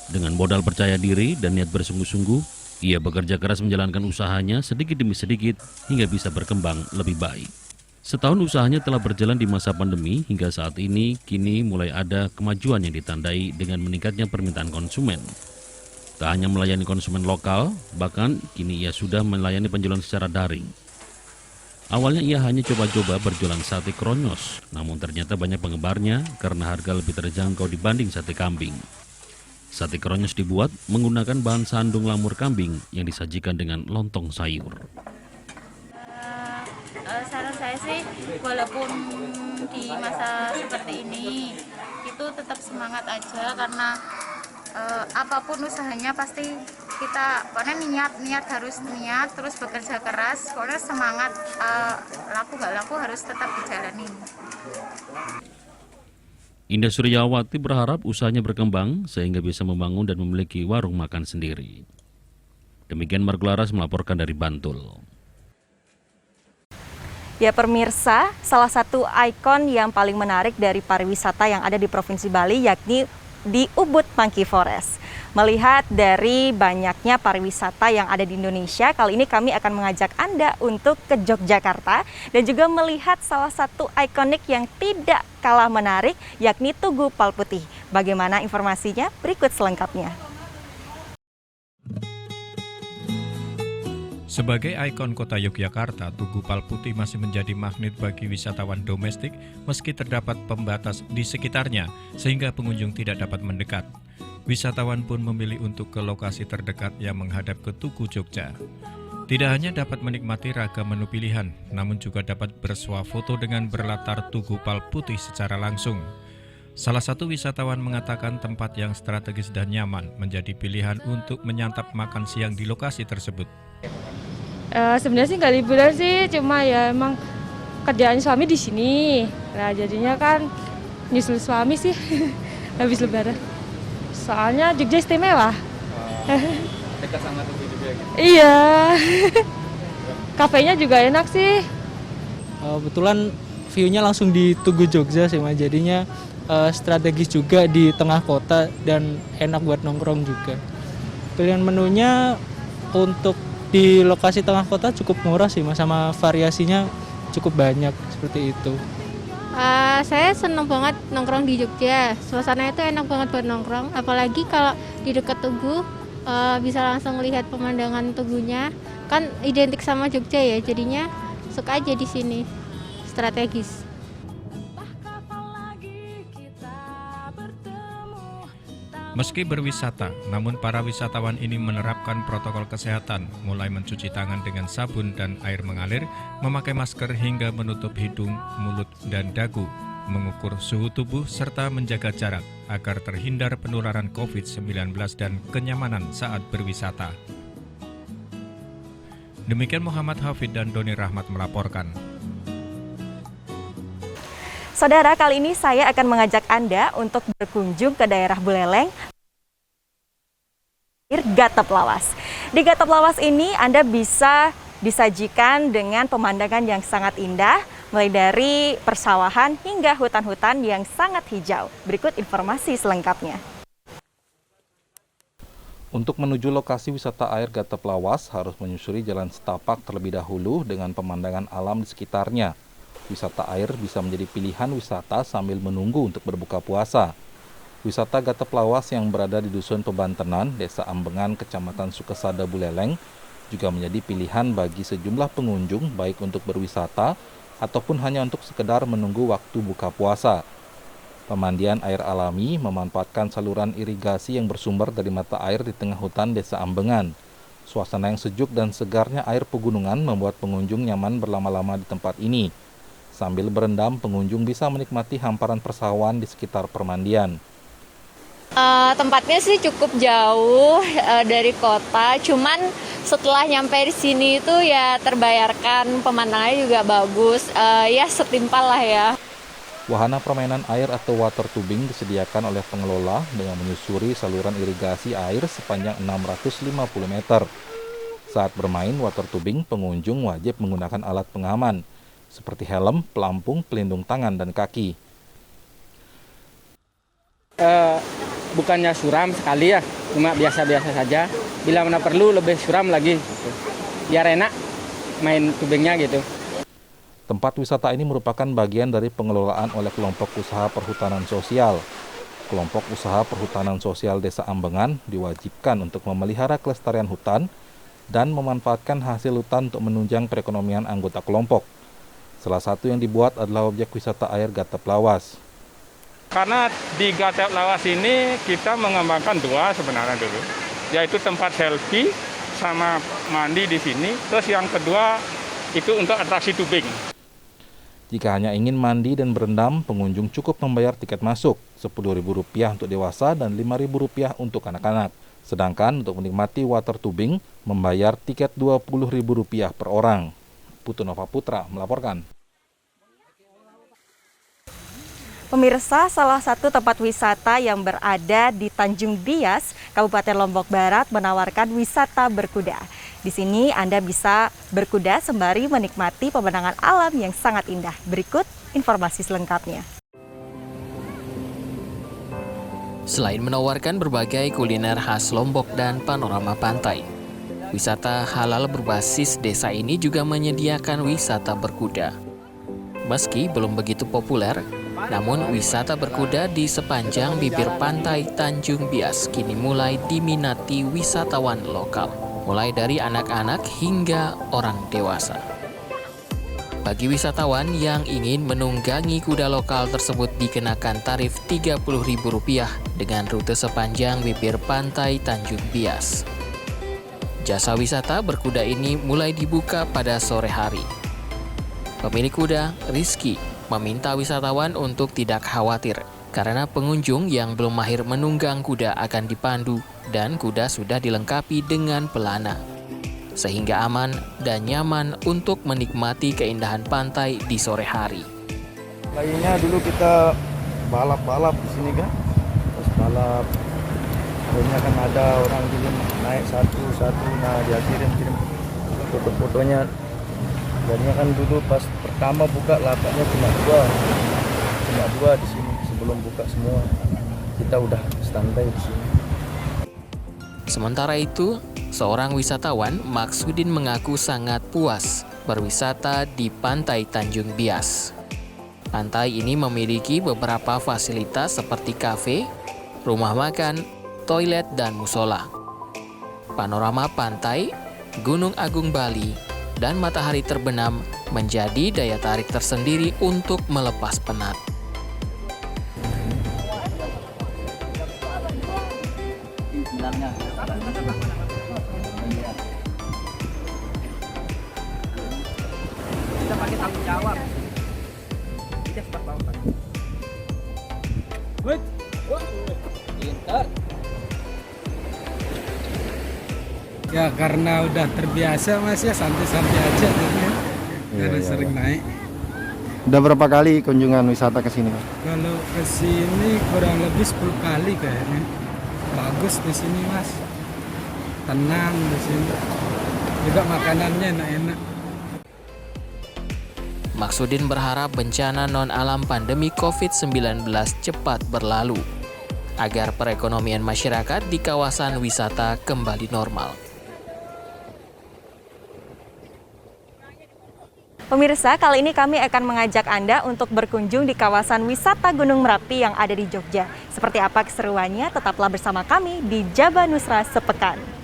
Dengan modal percaya diri dan niat bersungguh-sungguh, ia bekerja keras menjalankan usahanya sedikit demi sedikit hingga bisa berkembang lebih baik. Setahun usahanya telah berjalan di masa pandemi hingga saat ini kini mulai ada kemajuan yang ditandai dengan meningkatnya permintaan konsumen. Tak hanya melayani konsumen lokal, bahkan kini ia sudah melayani penjualan secara daring. Awalnya ia hanya coba-coba berjualan sate kronyos, namun ternyata banyak penggemarnya karena harga lebih terjangkau dibanding sate kambing. Sate kronyos dibuat menggunakan bahan sandung lamur kambing yang disajikan dengan lontong sayur. Saran saya sih, walaupun di masa seperti ini, itu tetap semangat aja karena apapun usahanya pasti kita pokoknya niat harus niat, terus bekerja keras, pokoknya semangat, laku gak laku harus tetap dijalanin. Indah Suryawati berharap usahanya berkembang sehingga bisa membangun dan memiliki warung makan sendiri. Demikian Margularas melaporkan dari Bantul. Ya pemirsa, salah satu ikon yang paling menarik dari pariwisata yang ada di Provinsi Bali yakni di Ubud Monkey Forest. Melihat dari banyaknya pariwisata yang ada di Indonesia, kali ini kami akan mengajak Anda untuk ke Yogyakarta dan juga melihat salah satu ikonik yang tidak kalah menarik, yakni Tugu Palputih. Bagaimana informasinya? Berikut selengkapnya. Sebagai ikon kota Yogyakarta, Tugu Palputih masih menjadi magnet bagi wisatawan domestik meski terdapat pembatas di sekitarnya sehingga pengunjung tidak dapat mendekat. Wisatawan pun memilih untuk ke lokasi terdekat yang menghadap ke Tugu Jogja. Tidak hanya dapat menikmati ragam menu pilihan, namun juga dapat bersuah foto dengan berlatar Tugu Palputih secara langsung. Salah satu wisatawan mengatakan tempat yang strategis dan nyaman menjadi pilihan untuk menyantap makan siang di lokasi tersebut. Sebenarnya sih nggak liburan sih, cuma ya emang kerjaan suami di sini. Nah jadinya kan nyusul suami sih habis lebaran. Soalnya Jogja istimewa. Dekat sama Tugu juga gitu. Iya. Kafenya juga enak sih. Kebetulan view-nya langsung di Tugu Jogja sih Mas. Jadinya strategis juga di tengah kota dan enak buat nongkrong juga. Pilihan menunya untuk di lokasi tengah kota cukup murah sih Mas, sama variasinya cukup banyak seperti itu. Saya senang banget nongkrong di Jogja. Suasananya itu enak banget buat nongkrong. Apalagi kalau di dekat Tugu bisa langsung lihat pemandangan Tugunya. Kan identik sama Jogja ya, jadinya suka aja di sini. Strategis. Meski berwisata, namun para wisatawan ini menerapkan protokol kesehatan, mulai mencuci tangan dengan sabun dan air mengalir, memakai masker hingga menutup hidung, mulut, dan dagu, mengukur suhu tubuh, serta menjaga jarak agar terhindar penularan COVID-19 dan kenyamanan saat berwisata. Demikian Muhammad Hafid dan Doni Rahmat melaporkan. Saudara, kali ini saya akan mengajak Anda untuk berkunjung ke daerah Buleleng, Gatep Lawas. Di Gatep Lawas ini Anda bisa disajikan dengan pemandangan yang sangat indah, mulai dari persawahan hingga hutan-hutan yang sangat hijau. Berikut informasi selengkapnya. Untuk menuju lokasi wisata air Gatep Lawas harus menyusuri jalan setapak terlebih dahulu dengan pemandangan alam di sekitarnya. Wisata air bisa menjadi pilihan wisata sambil menunggu untuk berbuka puasa. Wisata Gatep Lawas yang berada di Dusun Pebantenan, Desa Ambengan, Kecamatan Sukesada, Buleleng, juga menjadi pilihan bagi sejumlah pengunjung baik untuk berwisata ataupun hanya untuk sekedar menunggu waktu buka puasa. Pemandian air alami memanfaatkan saluran irigasi yang bersumber dari mata air di tengah hutan Desa Ambengan. Suasana yang sejuk dan segarnya air pegunungan membuat pengunjung nyaman berlama-lama di tempat ini. Sambil berendam, pengunjung bisa menikmati hamparan persawahan di sekitar permandian. Tempatnya sih cukup jauh dari kota, cuman setelah nyampe di sini itu ya terbayarkan, pemandangannya juga bagus, ya setimpal lah ya. Wahana permainan air atau water tubing disediakan oleh pengelola dengan menyusuri saluran irigasi air sepanjang 650 meter. Saat bermain water tubing, pengunjung wajib menggunakan alat pengaman, seperti helm, pelampung, pelindung tangan, dan kaki. Bukannya suram sekali ya, cuma biasa-biasa saja. Bila mana perlu lebih suram lagi, gitu. Biar enak main tubingnya gitu. Tempat wisata ini merupakan bagian dari pengelolaan oleh kelompok usaha perhutanan sosial. Kelompok usaha perhutanan sosial Desa Ambengan diwajibkan untuk memelihara kelestarian hutan dan memanfaatkan hasil hutan untuk menunjang perekonomian anggota kelompok. Salah satu yang dibuat adalah objek wisata air Gatep Lawas. Karena di Gatep Lawas ini kita mengembangkan dua sebenarnya dulu, yaitu tempat selfie sama mandi di sini. Terus yang kedua itu untuk atraksi tubing. Jika hanya ingin mandi dan berendam, pengunjung cukup membayar tiket masuk Rp10.000 untuk dewasa dan Rp5.000 untuk anak-anak. Sedangkan untuk menikmati water tubing, membayar tiket Rp20.000 per orang. Putu Nova Putra melaporkan. Pemirsa, salah satu tempat wisata yang berada di Tanjung Bias, Kabupaten Lombok Barat menawarkan wisata berkuda. Di sini Anda bisa berkuda sembari menikmati pemandangan alam yang sangat indah. Berikut informasi selengkapnya. Selain menawarkan berbagai kuliner khas Lombok dan panorama pantai, wisata halal berbasis desa ini juga menyediakan wisata berkuda. Meski belum begitu populer, namun wisata berkuda di sepanjang bibir pantai Tanjung Bias kini mulai diminati wisatawan lokal, mulai dari anak-anak hingga orang dewasa. Bagi wisatawan yang ingin menunggangi kuda lokal tersebut dikenakan tarif Rp30.000 dengan rute sepanjang bibir pantai Tanjung Bias. Jasa wisata berkuda ini mulai dibuka pada sore hari. Pemilik kuda, Rizky, meminta wisatawan untuk tidak khawatir karena pengunjung yang belum mahir menunggang kuda akan dipandu dan kuda sudah dilengkapi dengan pelana, sehingga aman dan nyaman untuk menikmati keindahan pantai di sore hari. Kayaknya dulu kita balap-balap di sini kan, terus balap. Akhirnya kan ada orang dulu naik satu-satu, nah dia kirim foto-fotonya Jadinya kan dulu pas pertama buka lapaknya cuma dua di sini. Sebelum buka semua kita udah standby di sini. Sementara itu, seorang wisatawan, Maksudin, mengaku sangat puas berwisata di Pantai Tanjung Bias. Pantai ini memiliki beberapa fasilitas seperti kafe, rumah makan, toilet, dan musola. Panorama pantai, Gunung Agung Bali, dan matahari terbenam menjadi daya tarik tersendiri untuk melepas penat. Kita pakai tanggung jawab. Kita cepat bawa. Wait. Pintar. Ya karena udah terbiasa Mas ya, santai-santai aja jadinya. Karena sering naik. Udah berapa kali kunjungan wisata ke sini, Mas? Kalau ke sini kurang lebih 10 kali kayaknya. Bagus di sini Mas. Tenang di sini. Juga makanannya enak-enak. Maksudin berharap bencana non-alam pandemi COVID-19 cepat berlalu, agar perekonomian masyarakat di kawasan wisata kembali normal. Pemirsa, kali ini kami akan mengajak Anda untuk berkunjung di kawasan wisata Gunung Merapi yang ada di Jogja. Seperti apa keseruannya? Tetaplah bersama kami di Jaba Nusra Sepekan.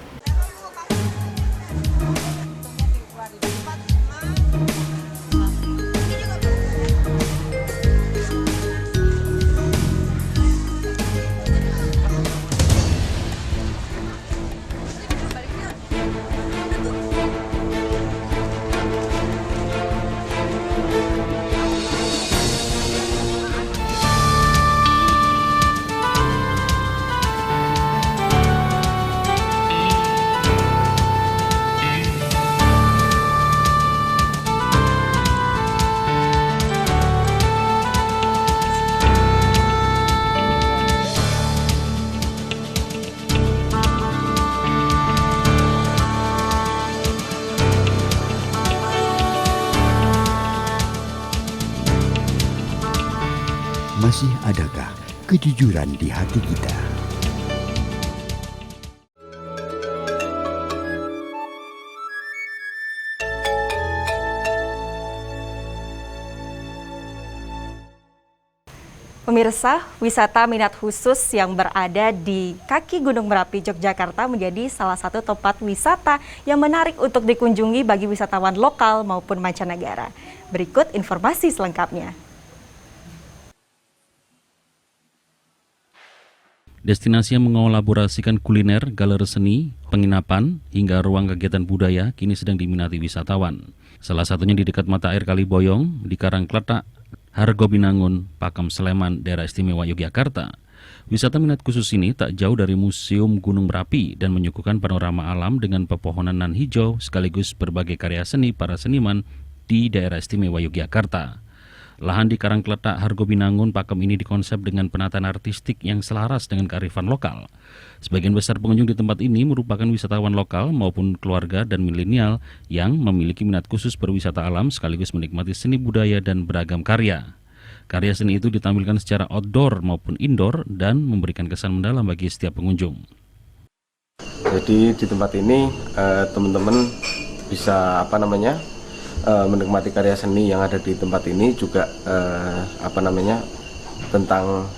Masih adakah kejujuran di hati kita? Pemirsa, wisata minat khusus yang berada di kaki Gunung Merapi, Yogyakarta menjadi salah satu tempat wisata yang menarik untuk dikunjungi bagi wisatawan lokal maupun mancanegara. Berikut informasi selengkapnya. Destinasi yang mengolaborasikan kuliner, galeri seni, penginapan, hingga ruang kegiatan budaya kini sedang diminati wisatawan. Salah satunya di dekat mata air Kali Boyong, di Karangkletak, Hargobinangun, Pakem, Sleman, daerah istimewa Yogyakarta. Wisata minat khusus ini tak jauh dari Museum Gunung Merapi dan menyuguhkan panorama alam dengan pepohonan nan hijau sekaligus berbagai karya seni para seniman di daerah istimewa Yogyakarta. Lahan di Karangkletak, Hargobinangun, Pakem ini dikonsep dengan penataan artistik yang selaras dengan kearifan lokal. Sebagian besar pengunjung di tempat ini merupakan wisatawan lokal maupun keluarga dan milenial yang memiliki minat khusus berwisata alam sekaligus menikmati seni budaya dan beragam karya. Karya seni itu ditampilkan secara outdoor maupun indoor dan memberikan kesan mendalam bagi setiap pengunjung. Jadi di tempat ini teman-teman bisa menikmati karya seni yang ada di tempat ini juga tentang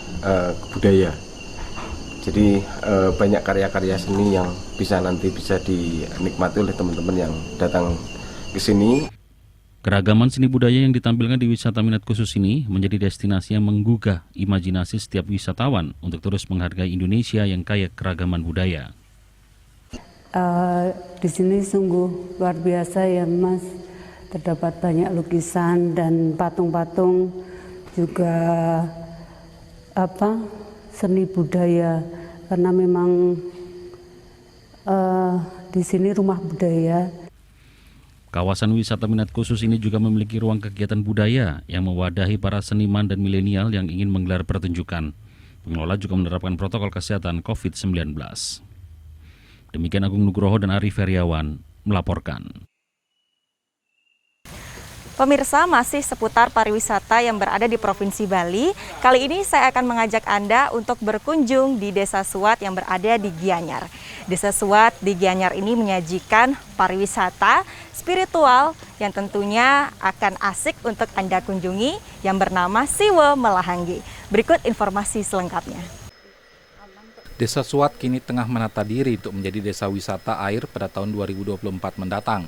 budaya. Jadi banyak karya-karya seni yang bisa dinikmati oleh teman-teman yang datang ke sini. Keragaman seni budaya yang ditampilkan di wisata minat khusus ini menjadi destinasi yang menggugah imajinasi setiap wisatawan untuk terus menghargai Indonesia yang kaya keragaman budaya. Di sini sungguh luar biasa ya Mas. Terdapat banyak lukisan dan patung-patung, juga seni budaya, karena memang di sini rumah budaya. Kawasan wisata minat khusus ini juga memiliki ruang kegiatan budaya yang mewadahi para seniman dan milenial yang ingin menggelar pertunjukan. Pengelola juga menerapkan protokol kesehatan COVID-19. Demikian Agung Nugroho dan Arif Heriawan melaporkan. Pemirsa, masih seputar pariwisata yang berada di Provinsi Bali. Kali ini saya akan mengajak Anda untuk berkunjung di Desa Suat yang berada di Gianyar. Desa Suat di Gianyar ini menyajikan pariwisata spiritual yang tentunya akan asik untuk Anda kunjungi yang bernama Siwo Melahangge. Berikut informasi selengkapnya. Desa Suat kini tengah menata diri untuk menjadi desa wisata air pada tahun 2024 mendatang.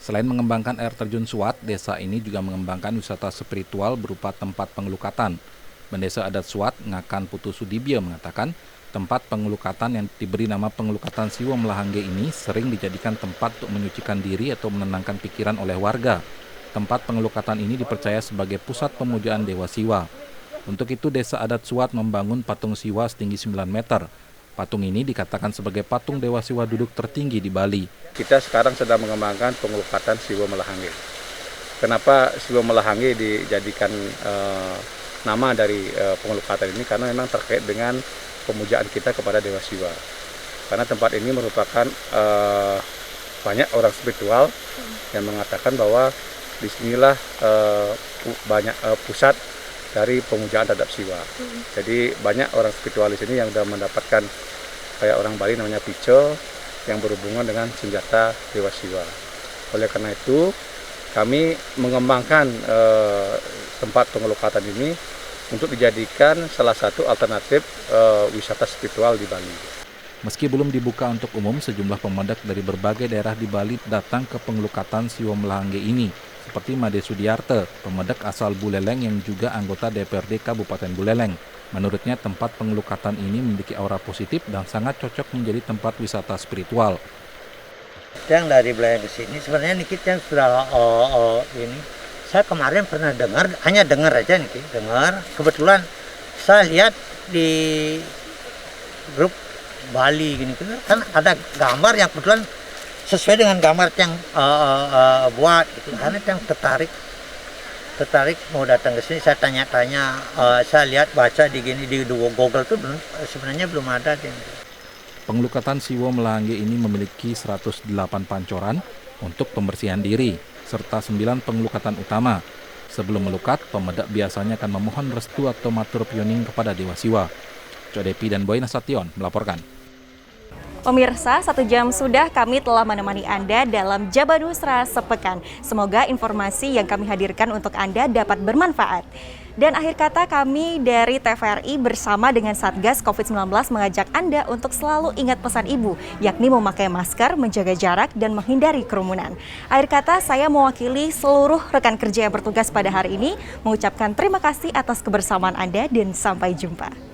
Selain mengembangkan air terjun Suat, desa ini juga mengembangkan wisata spiritual berupa tempat pengelukatan. Pendesa adat Suat, Ngakan Putu Sudibyo mengatakan, tempat pengelukatan yang diberi nama pengelukatan Siwo Melahangge ini sering dijadikan tempat untuk menyucikan diri atau menenangkan pikiran oleh warga. Tempat pengelukatan ini dipercaya sebagai pusat pemujaan Dewa Siwa. Untuk itu, desa adat Suat membangun patung Siwa setinggi 9 meter. Patung ini dikatakan sebagai patung Dewa Siwa duduk tertinggi di Bali. Kita sekarang sedang mengembangkan pengelukatan Siwo Melahangge. Kenapa Siwo Melahangge dijadikan nama dari pengelukatan ini? Karena memang terkait dengan pemujaan kita kepada Dewa Siwa. Karena tempat ini merupakan banyak orang spiritual yang mengatakan bahwa disinilah banyak pusat dari pemujaan terhadap Siwa. Jadi banyak orang spiritualis ini yang sudah mendapatkan kayak orang Bali namanya pico yang berhubungan dengan senjata Dewa Siwa. Oleh karena itu kami mengembangkan tempat pengelukatan ini untuk dijadikan salah satu alternatif wisata spiritual di Bali. Meski belum dibuka untuk umum, sejumlah pemandak dari berbagai daerah di Bali datang ke pengelukatan Siwo Melahangge ini, seperti Made Sudiarte, pemandak asal Buleleng yang juga anggota DPRD Kabupaten Buleleng. Menurutnya, tempat pengelukatan ini memiliki aura positif dan sangat cocok menjadi tempat wisata spiritual. Yang dari Buleleng ke sini, sebenarnya Nikit yang sudah ini, saya kemarin pernah dengar, hanya dengar aja nih, dengar. Kebetulan saya lihat di grup Bali gini, kan ada gambar yang kebetulan sesuai dengan gambar yang buat, gitu. Karena yang tertarik mau datang ke sini. Saya tanya-tanya, saya lihat baca di Google tuh sebenarnya belum ada. Pengelukatan Siwo Melahangge ini memiliki 108 pancoran untuk pembersihan diri, serta 9 pengelukatan utama. Sebelum melukat, pemedak biasanya akan memohon restu atau matur pioning kepada Dewa Siwa. Codepi dan Boy Nasution melaporkan. Pemirsa, 1 jam sudah kami telah menemani Anda dalam Jabanusra Sepekan. Semoga informasi yang kami hadirkan untuk Anda dapat bermanfaat. Dan akhir kata, kami dari TVRI bersama dengan Satgas COVID-19 mengajak Anda untuk selalu ingat pesan Ibu, yakni memakai masker, menjaga jarak, dan menghindari kerumunan. Akhir kata, saya mewakili seluruh rekan kerja yang bertugas pada hari ini, mengucapkan terima kasih atas kebersamaan Anda dan sampai jumpa.